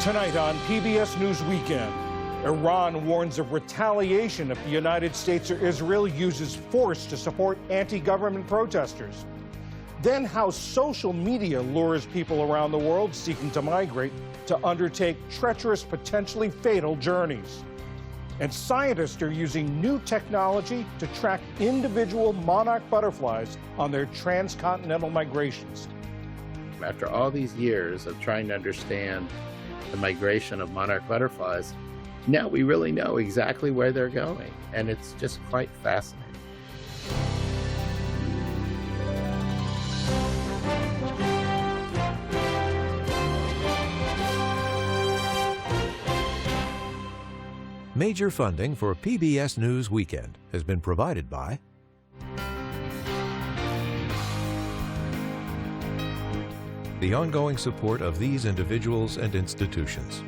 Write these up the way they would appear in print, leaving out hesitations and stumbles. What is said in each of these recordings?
Tonight on PBS News Weekend, Iran warns of retaliation if the United States or Israel uses force to support anti-government protesters. Then how social media lures people around the world seeking to migrate to undertake treacherous, potentially fatal journeys. And scientists are using new technology to track individual monarch butterflies on their transcontinental migrations. After all these years of trying to understand the migration of monarch butterflies, now we really know exactly where they're going, and it's just quite fascinating. Major funding for PBS News Weekend has been provided by the ongoing support of these individuals and institutions.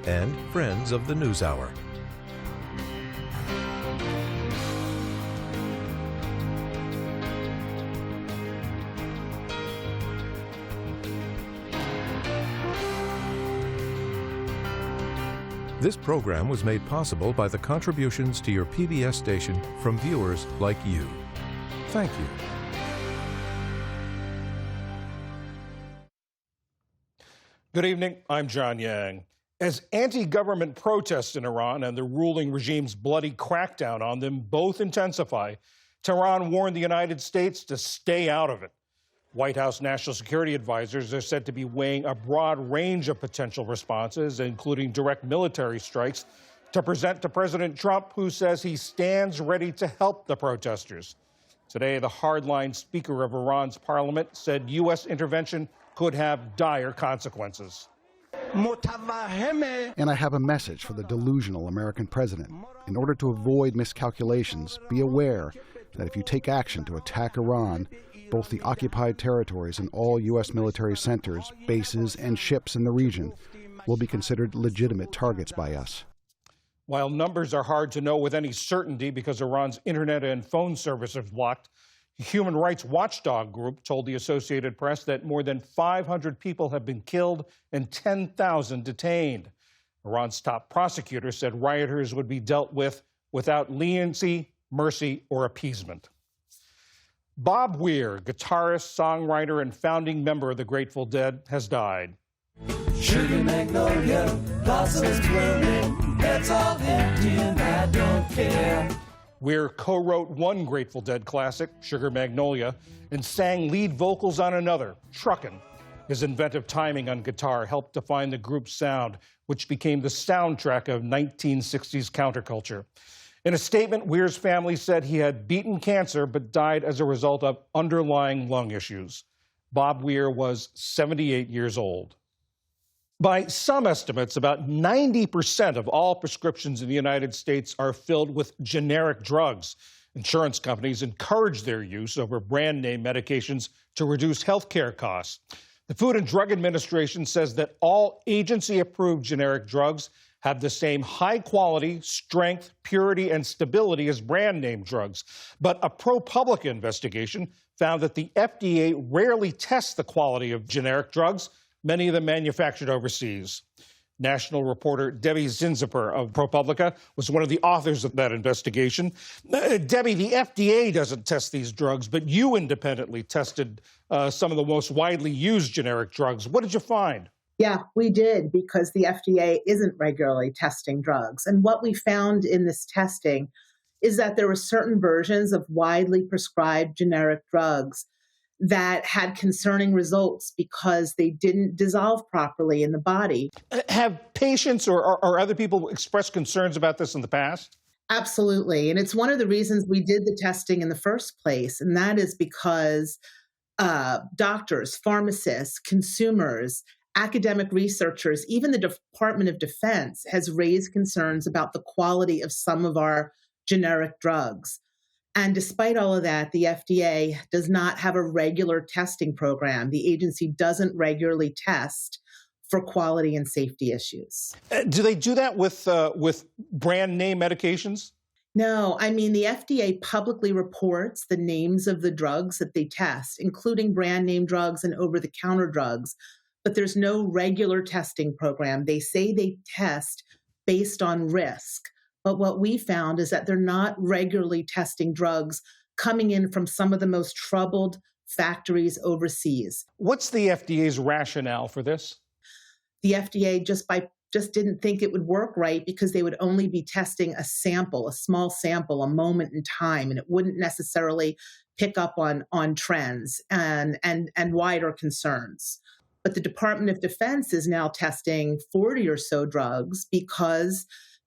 And friends of the NewsHour. This program was made possible by the contributions to your PBS station from viewers like you. Thank you. Good evening, I'm John Yang. As anti-government protests in Iran and the ruling regime's bloody crackdown on them both intensify, Tehran warned the United States to stay out of it. White House national security advisors are said to be weighing a broad range of potential responses, including direct military strikes, to present to President Trump, who says he stands ready to help the protesters. Today, the hardline Speaker of Iran's parliament said U.S. intervention could have dire consequences. And I have a message for the delusional American president. In order to avoid miscalculations, be aware that if you take action to attack Iran, both the occupied territories and all U.S. military centers, bases, and ships in the region will be considered legitimate targets by us. While numbers are hard to know with any certainty because Iran's internet and phone service are blocked, the Human Rights Watchdog Group told the Associated Press that more than 500 people have been killed and 10,000 detained. Iran's top prosecutor said rioters would be dealt with without leniency, mercy, or appeasement. Bob Weir, guitarist, songwriter, and founding member of the Grateful Dead, has died. Sugar magnolia, blossoms blooming, it's all empty and I don't care. Weir co-wrote one Grateful Dead classic, Sugar Magnolia, and sang lead vocals on another, Truckin'. His inventive timing on guitar helped define the group's sound, which became the soundtrack of 1960s counterculture. In a statement, Weir's family said he had beaten cancer but died as a result of underlying lung issues. Bob Weir was 78 years old. By some estimates, about 90% of all prescriptions in the United States are filled with generic drugs. Insurance companies encourage their use over brand name medications to reduce health care costs. The Food and Drug Administration says that all agency-approved generic drugs have the same high quality, strength, purity, and stability as brand name drugs. But a ProPublica investigation found that the FDA rarely tests the quality of generic drugs, many of them manufactured overseas. National reporter Debbie Zinziper of ProPublica was one of the authors of that investigation. Debbie, the FDA doesn't test these drugs, but you independently tested some of the most widely used generic drugs. What did you find? Yeah, we did, because the FDA isn't regularly testing drugs. And what we found in this testing is that there were certain versions of widely prescribed generic drugs that had concerning results because they didn't dissolve properly in the body. Have patients or other people expressed concerns about this in the past? Absolutely. And it's one of the reasons we did the testing in the first place. And that is because doctors, pharmacists, consumers, academic researchers, even the Department of Defense has raised concerns about the quality of some of our generic drugs. And despite all of that, the FDA does not have a regular testing program. The agency doesn't regularly test for quality and safety issues. Do they do that with brand name medications? No, I mean, the FDA publicly reports the names of the drugs that they test, including brand name drugs and over the counter drugs, but there's no regular testing program. They say they test based on risk. But what we found is that they're not regularly testing drugs coming in from some of the most troubled factories overseas. What's the FDA's rationale for this? The FDA just didn't think it would work right because they would only be testing a sample, a small sample, a moment in time, and it wouldn't necessarily pick up on trends and wider concerns. But the Department of Defense is now testing 40 or so drugs because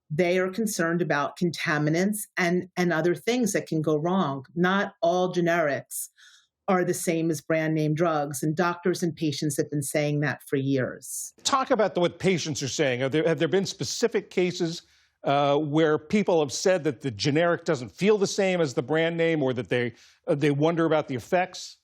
they are concerned about contaminants and other things that can go wrong. Not all generics are the same as brand name drugs, and doctors and patients have been saying that for years. Talk about what patients are saying. Have there been specific cases where people have said that the generic doesn't feel the same as the brand name, or that they wonder about the effects?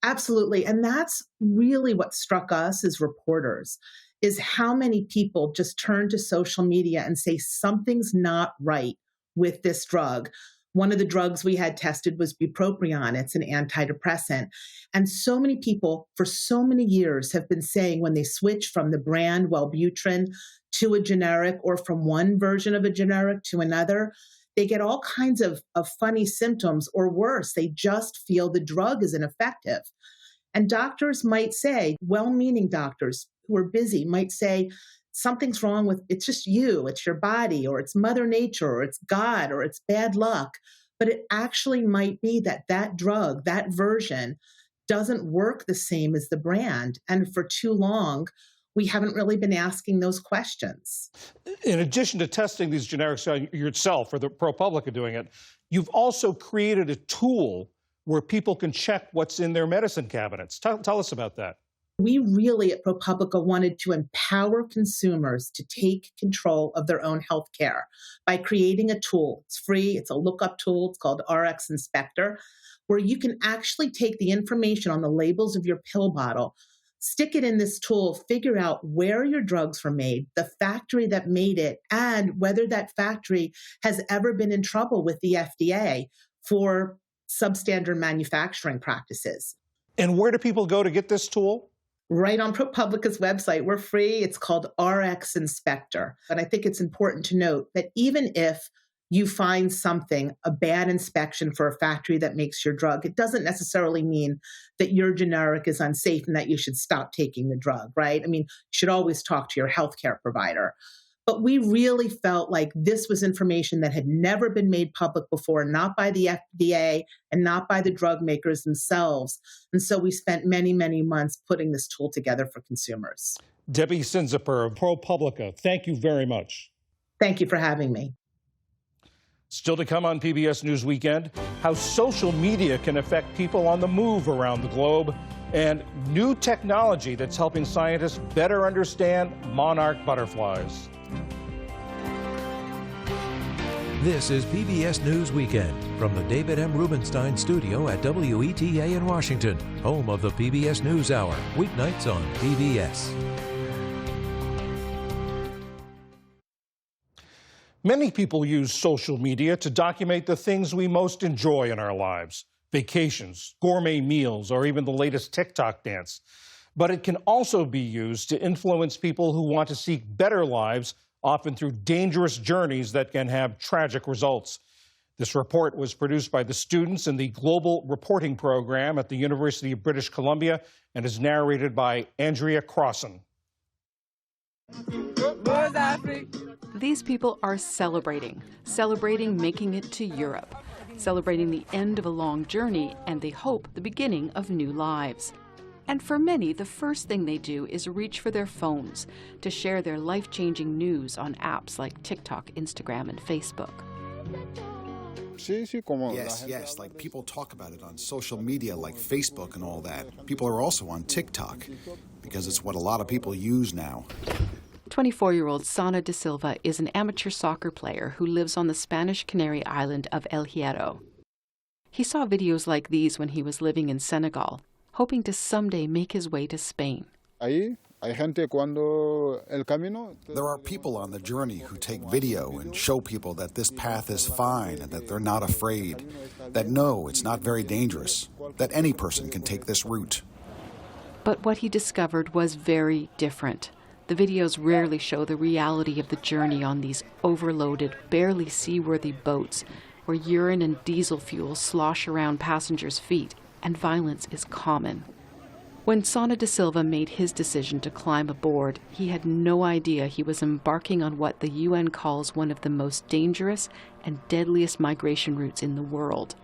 Absolutely. And that's really what struck us as reporters, is how many people just turn to social media and say something's not right with this drug. One of the drugs we had tested was bupropion. It's an antidepressant. And so many people for so many years have been saying when they switch from the brand Wellbutrin to a generic, or from one version of a generic to another, they get all kinds of funny symptoms, or worse, they just feel the drug is ineffective. And doctors might say, well-meaning doctors who are busy might say, something's wrong with, it's just you, it's your body, or it's Mother Nature, or it's God, or it's bad luck. But it actually might be that drug, that version, doesn't work the same as the brand. And for too long, we haven't really been asking those questions. In addition to testing these generics yourself, or the ProPublica doing it, you've also created a tool where people can check what's in their medicine cabinets. Tell us about that. We really at ProPublica wanted to empower consumers to take control of their own health care by creating a tool. It's free. It's a lookup tool. It's called RX Inspector, where you can actually take the information on the labels of your pill bottle, stick it in this tool, figure out where your drugs were made, the factory that made it, and whether that factory has ever been in trouble with the FDA for substandard manufacturing practices. And where do people go to get this tool? Right on ProPublica's website. We're free. It's called RX Inspector. And I think it's important to note that even if you find something, a bad inspection for a factory that makes your drug, it doesn't necessarily mean that your generic is unsafe and that you should stop taking the drug, right? I mean, you should always talk to your healthcare provider. But we really felt like this was information that had never been made public before, not by the FDA and not by the drug makers themselves. And so we spent many, many months putting this tool together for consumers. Debbie Sinziper of ProPublica, thank you very much. Thank you for having me. Still to come on PBS News Weekend, how social media can affect people on the move around the globe, and new technology that's helping scientists better understand monarch butterflies. This is PBS News Weekend from the David M. Rubenstein studio at WETA in Washington, home of the PBS NewsHour, weeknights on PBS. Many people use social media to document the things we most enjoy in our lives: vacations, gourmet meals, or even the latest TikTok dance. But it can also be used to influence people who want to seek better lives, often through dangerous journeys that can have tragic results. This report was produced by the students in the Global Reporting Program at the University of British Columbia and is narrated by Andrea Crossan. These people are celebrating making it to Europe, celebrating the end of a long journey and they hope the beginning of new lives. And for many, the first thing they do is reach for their phones to share their life-changing news on apps like TikTok, Instagram, and Facebook. Yes, like people talk about it on social media like Facebook and all that. People are also on TikTok because it's what a lot of people use now. 24-year-old Sana de Silva is an amateur soccer player who lives on the Spanish Canary island of El Hierro. He saw videos like these when he was living in Senegal, hoping to someday make his way to Spain. There are people on the journey who take video and show people that this path is fine and that they're not afraid, that no, it's not very dangerous, that any person can take this route. But what he discovered was very different. The videos rarely show the reality of the journey on these overloaded, barely seaworthy boats where urine and diesel fuel slosh around passengers' feet and violence is common. When Sana da Silva made his decision to climb aboard, he had no idea he was embarking on what the UN calls one of the most dangerous and deadliest migration routes in the world.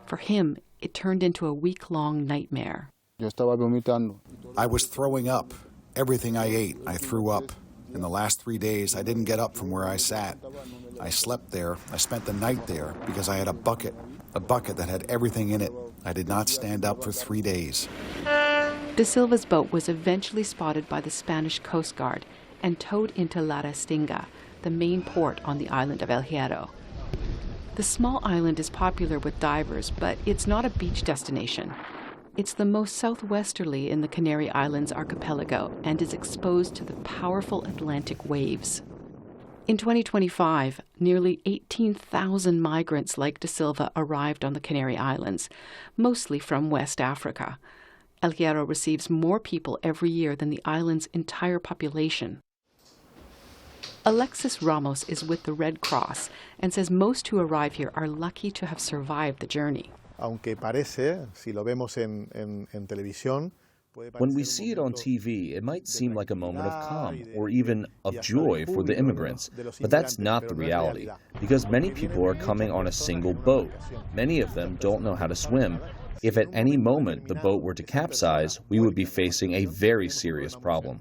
For him, it turned into a week-long nightmare. I was throwing up. Everything I ate, I threw up. In the last 3 days, I didn't get up from where I sat. I slept there. I spent the night there because I had a bucket that had everything in it. I did not stand up for 3 days. Da Silva's boat was eventually spotted by the Spanish Coast Guard and towed into La Restinga, the main port on the island of El Hierro. The small island is popular with divers, but it's not a beach destination. It's the most southwesterly in the Canary Islands archipelago and is exposed to the powerful Atlantic waves. In 2025, nearly 18,000 migrants like Da Silva arrived on the Canary Islands, mostly from West Africa. El Hierro receives more people every year than the island's entire population. Alexis Ramos is with the Red Cross and says most who arrive here are lucky to have survived the journey. When we see it on TV, it might seem like a moment of calm or even of joy for the immigrants, but that's not the reality, because many people are coming on a single boat. Many of them don't know how to swim. If at any moment the boat were to capsize, we would be facing a very serious problem.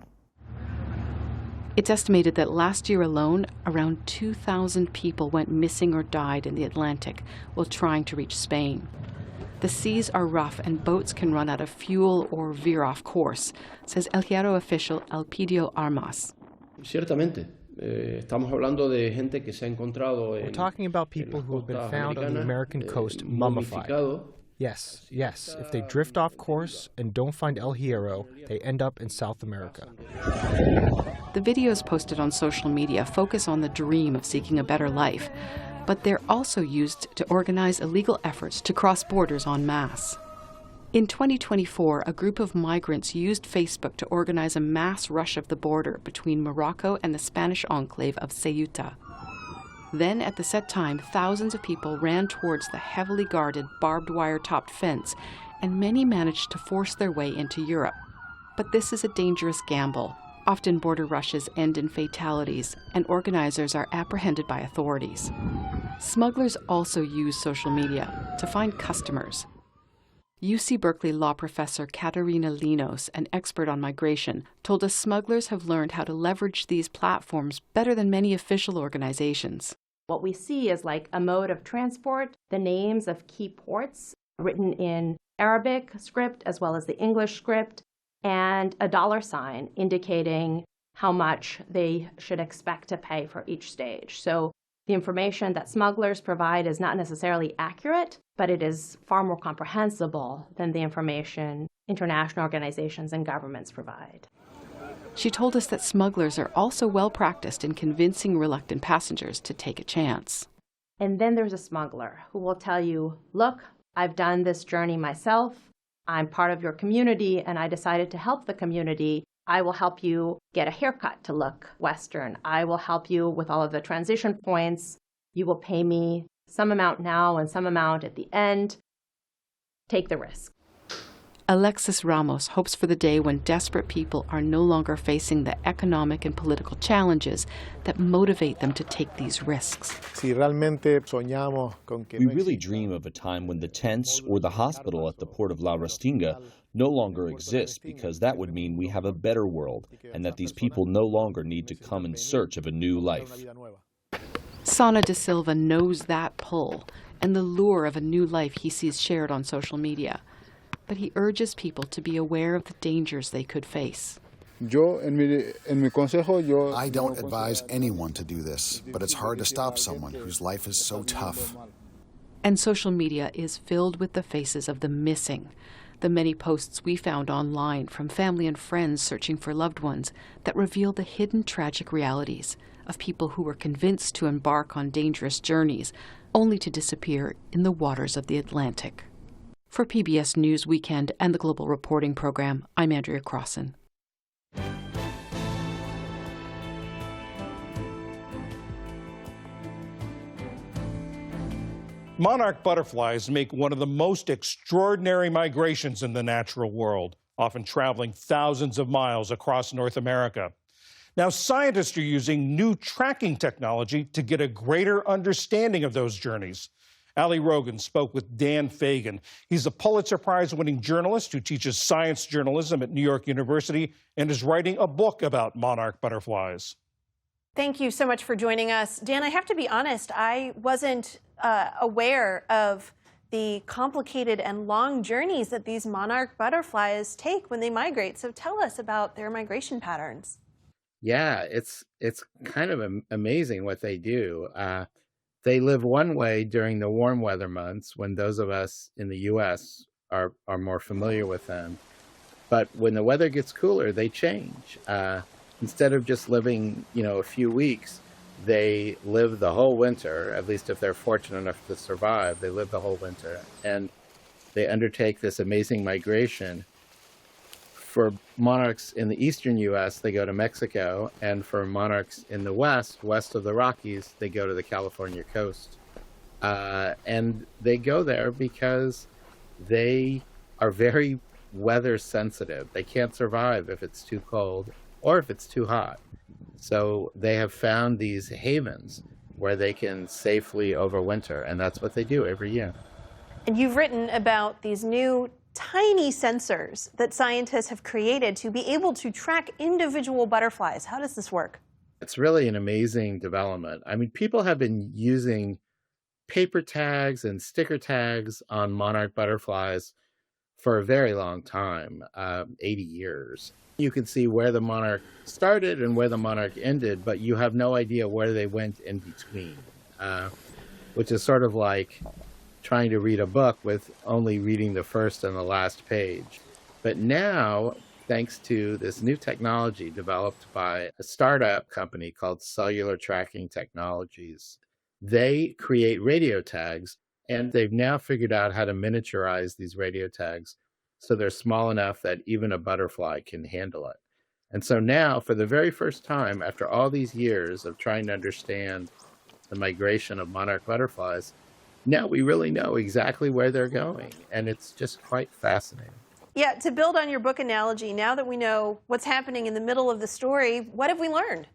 It's estimated that last year alone, around 2,000 people went missing or died in the Atlantic while trying to reach Spain. The seas are rough and boats can run out of fuel or veer off course, says El Hierro official Elpidio Armas. We're talking about people who have been found on the American coast mummified. Yes, if they drift off course and don't find El Hierro, they end up in South America. The videos posted on social media focus on the dream of seeking a better life, but they're also used to organize illegal efforts to cross borders en masse. In 2024, a group of migrants used Facebook to organize a mass rush of the border between Morocco and the Spanish enclave of Ceuta. Then, at the set time, thousands of people ran towards the heavily guarded, barbed wire-topped fence, and many managed to force their way into Europe. But this is a dangerous gamble. Often border rushes end in fatalities, and organizers are apprehended by authorities. Smugglers also use social media to find customers. UC Berkeley law professor Katerina Linos, an expert on migration, told us smugglers have learned how to leverage these platforms better than many official organizations. What we see is like a mode of transport, the names of key ports written in Arabic script as well as the English script, and a $ indicating how much they should expect to pay for each stage. So the information that smugglers provide is not necessarily accurate, but it is far more comprehensible than the information international organizations and governments provide. She told us that smugglers are also well practiced in convincing reluctant passengers to take a chance. And then there's a smuggler who will tell you, look, I've done this journey myself. I'm part of your community, and I decided to help the community. I will help you get a haircut to look Western. I will help you with all of the transition points. You will pay me some amount now and some amount at the end. Take the risk. Alexis Ramos hopes for the day when desperate people are no longer facing the economic and political challenges that motivate them to take these risks. We really dream of a time when the tents or the hospital at the port of La Restinga no longer exists, because that would mean we have a better world and that these people no longer need to come in search of a new life. Sana da Silva knows that pull and the lure of a new life he sees shared on social media. But he urges people to be aware of the dangers they could face. I don't advise anyone to do this, but it's hard to stop someone whose life is so tough. And social media is filled with the faces of the missing, the many posts we found online from family and friends searching for loved ones that reveal the hidden tragic realities of people who were convinced to embark on dangerous journeys only to disappear in the waters of the Atlantic. For PBS News Weekend and the Global Reporting Program, I'm Andrea Crossan. Monarch butterflies make one of the most extraordinary migrations in the natural world, often traveling thousands of miles across North America. Now, scientists are using new tracking technology to get a greater understanding of those journeys. Ali Rogan spoke with Dan Fagan. He's a Pulitzer Prize-winning journalist who teaches science journalism at New York University and is writing a book about monarch butterflies. Thank you so much for joining us. Dan, I have to be honest, I wasn't aware of the complicated and long journeys that these monarch butterflies take when they migrate. So tell us about their migration patterns. Yeah, it's kind of amazing what they do. They live one way during the warm weather months when those of us in the U.S. are more familiar with them. But when the weather gets cooler, they change. Instead of just living, a few weeks, they live the whole winter. At least if they're fortunate enough to survive, they live the whole winter. And they undertake this amazing migration. For monarchs in the eastern U.S., they go to Mexico. And for monarchs in the west of the Rockies, they go to the California coast. And they go there because they are very weather sensitive. They can't survive if it's too cold or if it's too hot. So they have found these havens where they can safely overwinter, and that's what they do every year. And you've written about these new tiny sensors that scientists have created to be able to track individual butterflies. How does this work? It's really an amazing development. I mean, people have been using paper tags and sticker tags on monarch butterflies for a very long time, 80 years. You can see where the monarch started and where the monarch ended, but you have no idea where they went in between, which is sort of like trying to read a book with only reading the first and the last page. But now, thanks to this new technology developed by a startup company called Cellular Tracking Technologies, they create radio tags, and they've now figured out how to miniaturize these radio tags so they're small enough that even a butterfly can handle it. And so now, for the very first time, after all these years of trying to understand the migration of monarch butterflies, now we really know exactly where they're going. And it's just quite fascinating. Yeah, to build on your book analogy, now that we know what's happening in the middle of the story, what have we learned?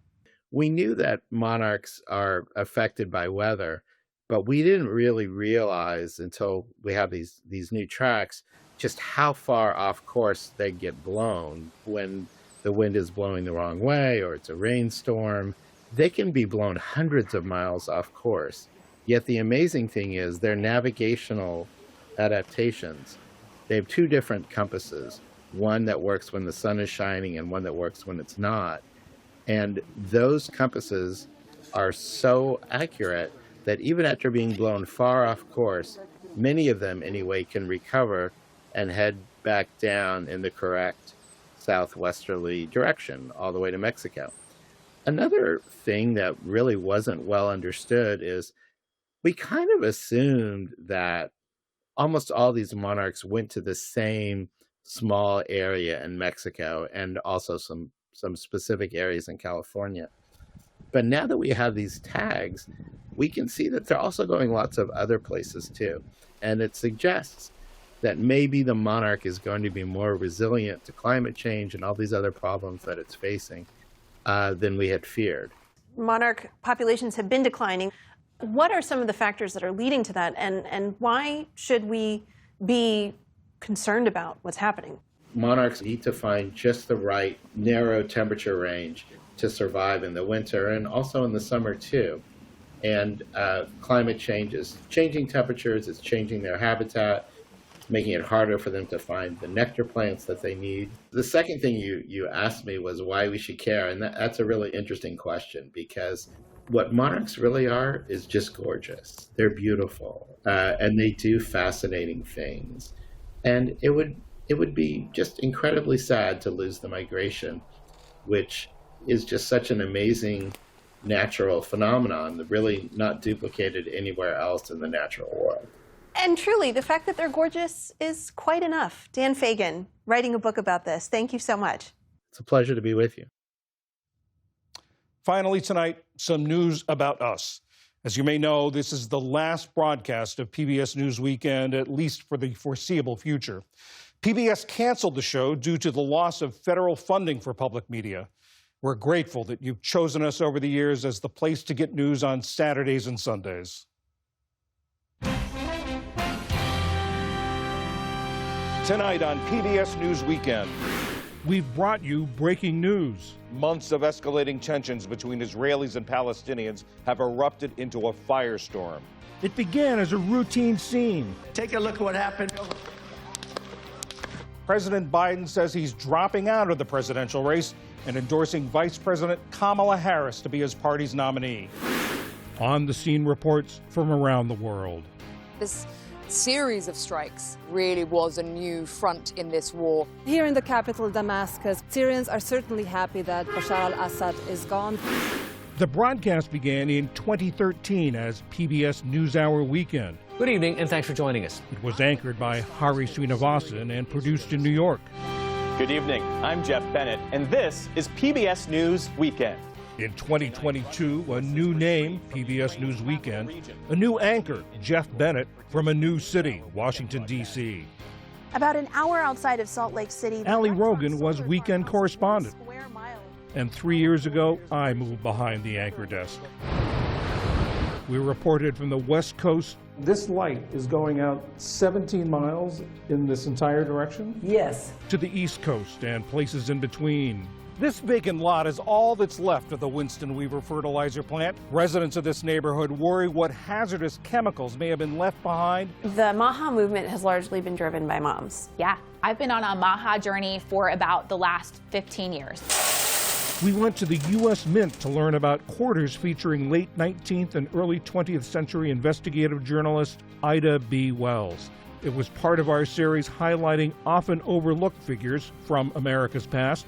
We knew that monarchs are affected by weather, but we didn't really realize until we have these new tracks just how far off course they get blown when the wind is blowing the wrong way or it's a rainstorm. They can be blown hundreds of miles off course. Yet the amazing thing is their navigational adaptations. They have two different compasses, one that works when the sun is shining and one that works when it's not. And those compasses are so accurate that even after being blown far off course, many of them anyway can recover and head back down in the correct southwesterly direction all the way to Mexico. Another thing that really wasn't well understood is we kind of assumed that almost all these monarchs went to the same small area in Mexico and also some specific areas in California. But now that we have these tags, we can see that they're also going lots of other places too. And it suggests that maybe the monarch is going to be more resilient to climate change and all these other problems that it's facing than we had feared. Monarch populations have been declining. What are some of the factors that are leading to that, and why should we be concerned about what's happening? Monarchs need to find just the right narrow temperature range to survive in the winter and also in the summer too. And climate change is changing temperatures, it's changing their habitat, making it harder for them to find the nectar plants that they need. The second thing you asked me was why we should care, and that's a really interesting question, because what monarchs really are is just gorgeous. They're beautiful, and they do fascinating things. And it would it would be just incredibly sad to lose the migration, which is just such an amazing natural phenomenon, really not duplicated anywhere else in the natural world. And truly, the fact that they're gorgeous is quite enough. Dan Fagan, writing a book about this. Thank you so much. It's a pleasure to be with you. Finally tonight, some news about us. As you may know, this is the last broadcast of PBS News Weekend, at least for the foreseeable future. PBS canceled the show due to the loss of federal funding for public media. We're grateful that you've chosen us over the years as the place to get news on Saturdays and Sundays. Tonight on PBS News Weekend, we've brought you breaking news. Months of escalating tensions between Israelis and Palestinians have erupted into a firestorm. It began as a routine scene. Take a look at what happened. President Biden says he's dropping out of the presidential race and endorsing Vice President Kamala Harris to be his party's nominee. On the scene reports from around the world. This series of strikes really was a new front in this war. Here in the capital, Damascus, Syrians are certainly happy that Bashar al-Assad is gone. The broadcast began in 2013 as PBS NewsHour Weekend. Good evening, and thanks for joining us. It was anchored by Hari Srinivasan and produced in New York. Good evening, I'm Jeff Bennett, and this is PBS News Weekend. In 2022, a new name, PBS News Weekend, a new anchor, Jeff Bennett, from a new city, Washington, D.C. About an hour outside of Salt Lake City, Ali Rogan was weekend correspondent. And 3 years ago, I moved behind the anchor desk. We reported from the West Coast. This light is going out 17 miles in this entire direction? Yes. To the East Coast and places in between. This vacant lot is all that's left of the Winston Weaver fertilizer plant. Residents of this neighborhood worry what hazardous chemicals may have been left behind. The MAHA movement has largely been driven by moms. Yeah, I've been on a MAHA journey for about the last 15 years. We went to the U.S. Mint to learn about quarters featuring late 19th and early 20th century investigative journalist Ida B. Wells. It was part of our series highlighting often overlooked figures from America's past.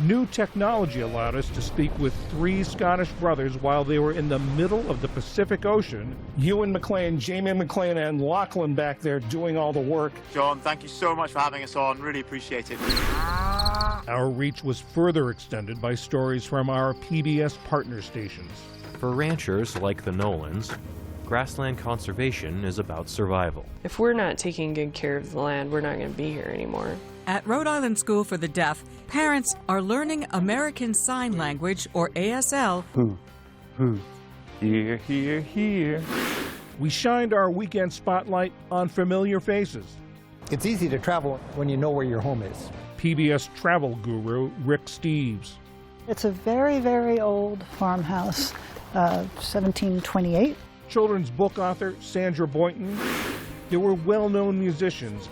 New technology allowed us to speak with 3 Scottish brothers while they were in the middle of the Pacific Ocean. Ewan McLean, Jamie McLean, and Lachlan back there doing all the work. John, thank you so much for having us on. Really appreciate it. Our reach was further extended by stories from our PBS partner stations. For ranchers like the Nolans, grassland conservation is about survival. If we're not taking good care of the land, we're not going to be here anymore. At Rhode Island School for the Deaf, parents are learning American Sign Language, or ASL. Here, here, here. We shined our weekend spotlight on familiar faces. It's easy to travel when you know where your home is. PBS travel guru Rick Steves. It's a very, very old farmhouse, 1728. Children's book author Sandra Boynton. There were well-known musicians.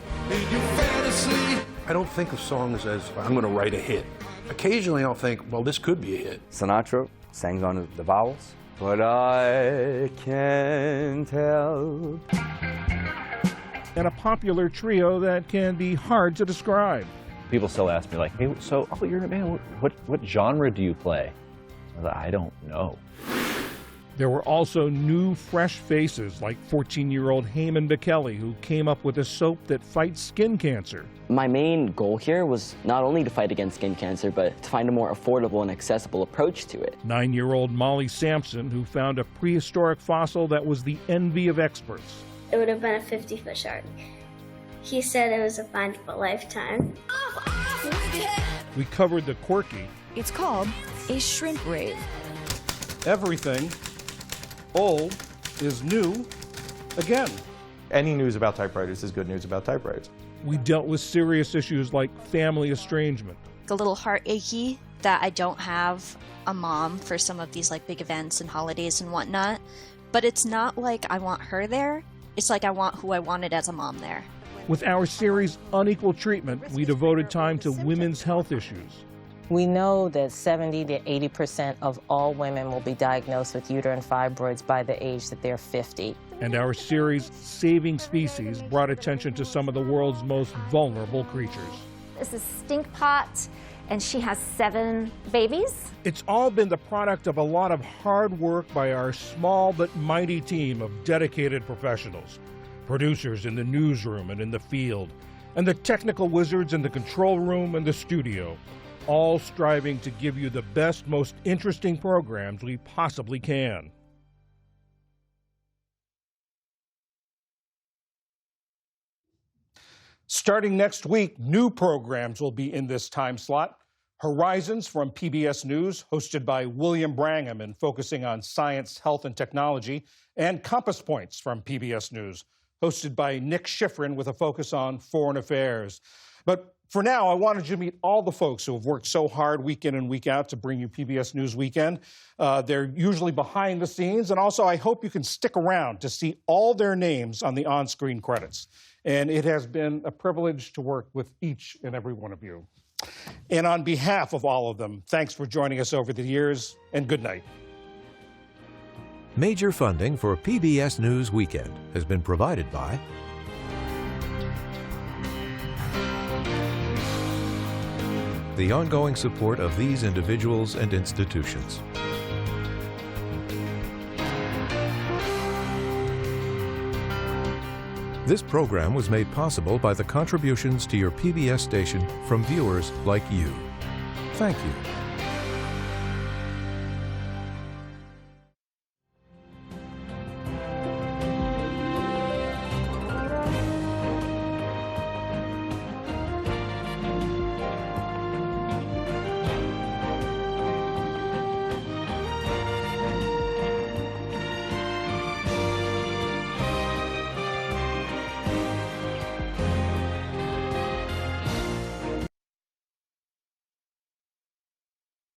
I don't think of songs as, I'm going to write a hit. Occasionally I'll think, well, this could be a hit. Sinatra sang on the vowels. But I can tell. And a popular trio that can be hard to describe. People still ask me, like, hey, so, you're in a band, what genre do you play? I don't know. There were also new, fresh faces like 14-year-old Heyman Bekele, who came up with a soap that fights skin cancer. My main goal here was not only to fight against skin cancer, but to find a more affordable and accessible approach to it. 9-year-old Molly Sampson, who found a prehistoric fossil that was the envy of experts. It would have been a 50-foot shark. He said it was a find of a lifetime. We covered the quirky. It's called a shrimp rave. Everything old is new again. Any news about typewriters is good news about typewriters. We dealt with serious issues like family estrangement. A little heart achy that I don't have a mom for some of these like big events and holidays and whatnot. But it's not like I want her there. It's like I want who I wanted as a mom there. With our series Unequal Treatment, we devoted time to women's health issues. We know that 70 to 80% of all women will be diagnosed with uterine fibroids by the age that they're 50. And our series, Saving Species, brought attention to some of the world's most vulnerable creatures. This is Stink Pot, and she has 7 babies. It's all been the product of a lot of hard work by our small but mighty team of dedicated professionals, producers in the newsroom and in the field, and the technical wizards in the control room and the studio, all striving to give you the best, most interesting programs we possibly can. Starting next week, new programs will be in this time slot. Horizons from PBS News, hosted by William Brangham and focusing on science, health, and technology, and Compass Points from PBS News, hosted by Nick Schifrin with a focus on foreign affairs. But for now, I wanted you to meet all the folks who have worked so hard week in and week out to bring you PBS News Weekend. They're usually behind the scenes, and also I hope you can stick around to see all their names on the on-screen credits. And it has been a privilege to work with each and every one of you. And on behalf of all of them, thanks for joining us over the years, and good night. Major funding for PBS News Weekend has been provided by the ongoing support of these individuals and institutions. This program was made possible by the contributions to your PBS station from viewers like you. Thank you.